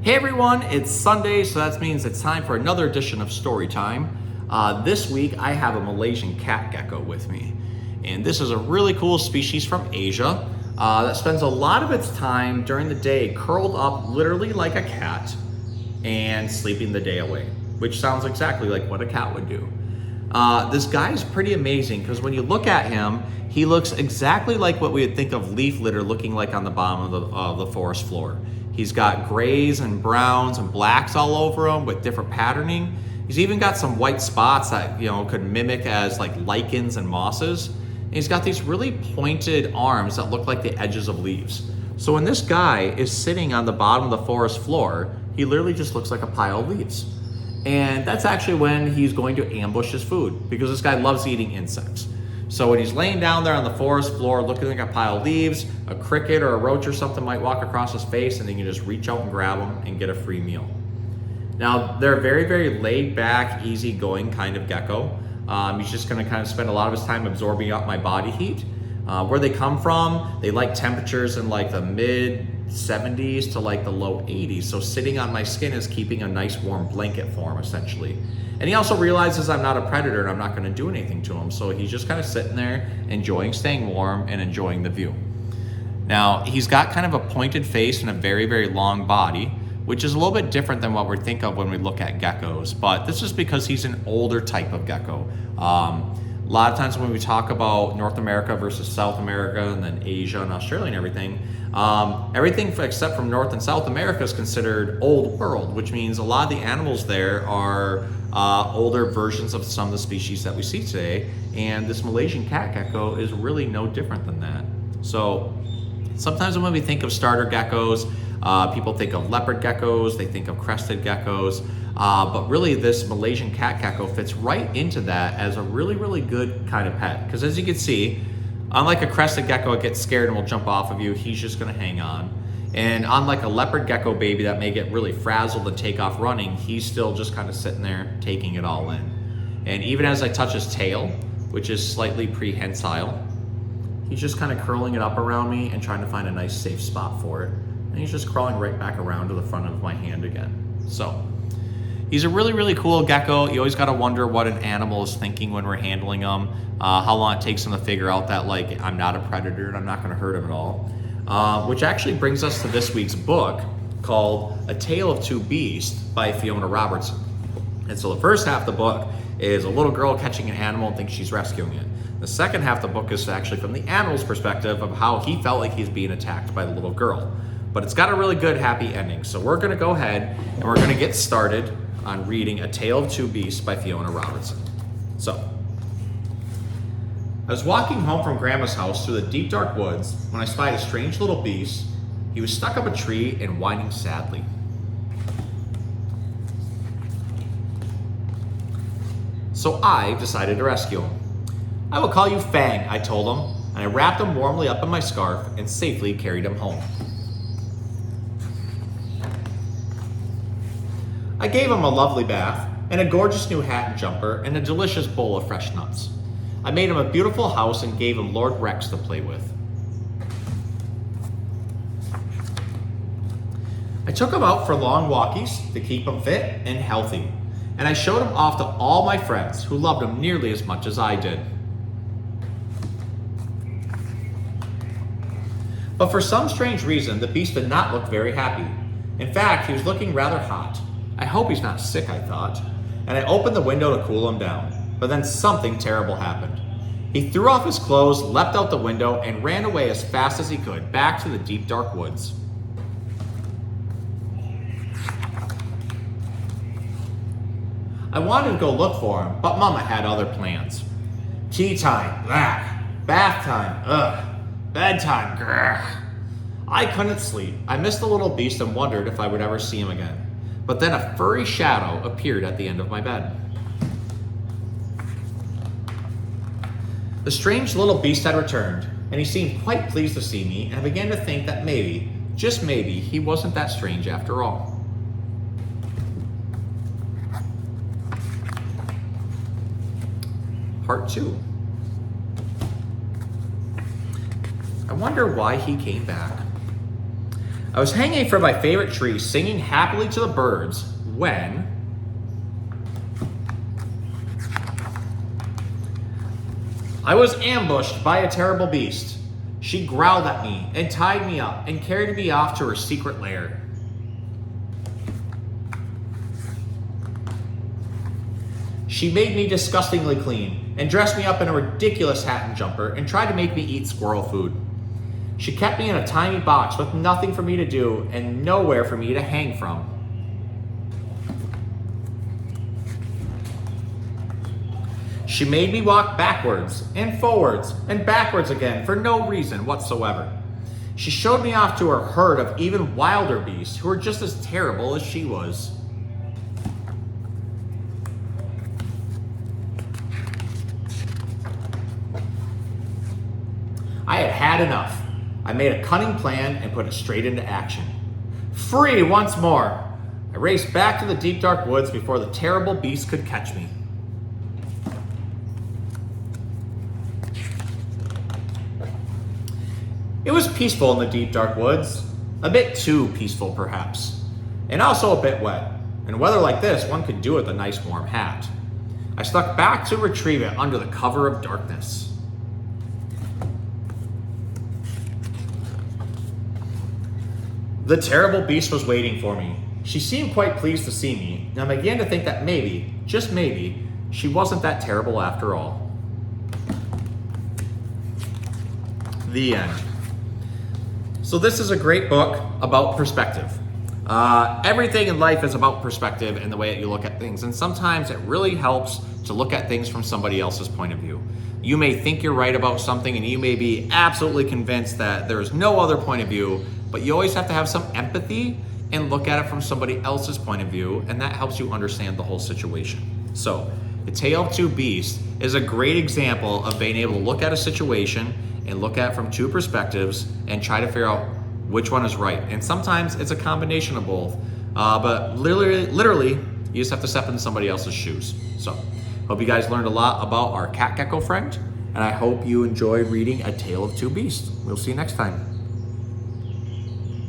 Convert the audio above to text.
Hey everyone, it's Sunday, so that means it's time for another edition of Storytime. This week I have a Malaysian cat gecko with me. And this is a really cool species from Asia that spends a lot of its time during the day curled up literally like a cat and sleeping the day away, which sounds exactly like what a cat would do. This guy is pretty amazing because when you look at him, he looks exactly like what we would think of leaf litter looking like on the bottom of the forest floor. He's got grays and browns and blacks all over him with different patterning. He's even got some white spots that could mimic as like lichens and mosses. And he's got these really pointed arms that look like the edges of leaves. So when this guy is sitting on the bottom of the forest floor, he literally just looks like a pile of leaves. And that's actually when he's going to ambush his food because this guy loves eating insects. So when he's laying down there on the forest floor looking like a pile of leaves, a cricket or a roach or something might walk across his face and he can just reach out and grab them and get a free meal. Now, they're a very, very laid back, easygoing kind of gecko. He's just gonna kind of spend a lot of his time absorbing up my body heat. Where they come from, they like temperatures in like the mid 70s to like the low 80s. So sitting on my skin is keeping a nice warm blanket for him essentially. And he also realizes I'm not a predator and I'm not gonna do anything to him. So he's just kind of sitting there enjoying staying warm and enjoying the view. Now, he's got kind of a pointed face and a very, very long body, which is a little bit different than what we think of when we look at geckos. But this is because he's an older type of gecko. A lot of times when we talk about North America versus South America and then Asia and Australia and everything except from North and South America is considered old world, which means a lot of the animals there are older versions of some of the species that we see today. And this Malaysian cat gecko is really no different than that. So sometimes when we think of starter geckos, people think of leopard geckos, they think of crested geckos. But really this Malaysian cat gecko fits right into that as a really, really good kind of pet. Because as you can see, unlike a crested gecko, it gets scared and will jump off of you, he's just gonna hang on. And unlike a leopard gecko baby that may get really frazzled and take off running, he's still just kind of sitting there taking it all in. And even as I touch his tail, which is slightly prehensile, he's just kind of curling it up around me and trying to find a nice safe spot for it. And he's just crawling right back around to the front of my hand again. So, he's a really, really cool gecko. You always gotta wonder what an animal is thinking when we're handling them, how long it takes them to figure out that like, I'm not a predator and I'm not gonna hurt him at all. Which actually brings us to this week's book called A Tale of Two Beasts by Fiona Robertson. And so the first half of the book is a little girl catching an animal and thinks she's rescuing it. The second half of the book is actually from the animal's perspective of how he felt like he's being attacked by the little girl. But it's got a really good happy ending. So we're gonna go ahead and we're gonna get started on reading A Tale of Two Beasts by Fiona Robertson. So, I was walking home from Grandma's house through the deep dark woods when I spied a strange little beast. He was stuck up a tree and whining sadly. So I decided to rescue him. I will call you Fang, I told him, and I wrapped him warmly up in my scarf and safely carried him home. I gave him a lovely bath and a gorgeous new hat and jumper and a delicious bowl of fresh nuts. I made him a beautiful house and gave him Lord Rex to play with. I took him out for long walkies to keep him fit and healthy, and I showed him off to all my friends who loved him nearly as much as I did. But for some strange reason, the beast did not look very happy. In fact, he was looking rather hot. I hope he's not sick, I thought, and I opened the window to cool him down. But then something terrible happened. He threw off his clothes, leapt out the window, and ran away as fast as he could, back to the deep dark woods. I wanted to go look for him, but Mama had other plans. Tea time, blah. Bath time, ugh. Bedtime, grr. I couldn't sleep. I missed the little beast and wondered if I would ever see him again. But then a furry shadow appeared at the end of my bed. The strange little beast had returned, and he seemed quite pleased to see me, and I began to think that maybe, just maybe, he wasn't that strange after all. Part 2. I wonder why he came back. I was hanging from my favorite tree, singing happily to the birds, when I was ambushed by a terrible beast. She growled at me and tied me up and carried me off to her secret lair. She made me disgustingly clean and dressed me up in a ridiculous hat and jumper and tried to make me eat squirrel food. She kept me in a tiny box with nothing for me to do and nowhere for me to hang from. She made me walk backwards and forwards and backwards again for no reason whatsoever. She showed me off to her herd of even wilder beasts who were just as terrible as she was. I had had enough. I made a cunning plan and put it straight into action. Free once more! I raced back to the deep dark woods before the terrible beast could catch me. It was peaceful in the deep dark woods. A bit too peaceful perhaps. And also a bit wet. In weather like this, one could do with a nice warm hat. I stuck back to retrieve it under the cover of darkness. The terrible beast was waiting for me. She seemed quite pleased to see me, and I began to think that maybe, just maybe, she wasn't that terrible after all. The end. So this is a great book about perspective. Everything in life is about perspective and the way that you look at things, and sometimes it really helps to look at things from somebody else's point of view. You may think you're right about something, and you may be absolutely convinced that there is no other point of view, but you always have to have some empathy and look at it from somebody else's point of view, and that helps you understand the whole situation. So, The Tale of Two Beasts is a great example of being able to look at a situation and look at it from two perspectives and try to figure out which one is right. And sometimes it's a combination of both, but literally, you just have to step into somebody else's shoes. So, hope you guys learned a lot about our cat gecko friend, and I hope you enjoy reading A Tale of Two Beasts. We'll see you next time.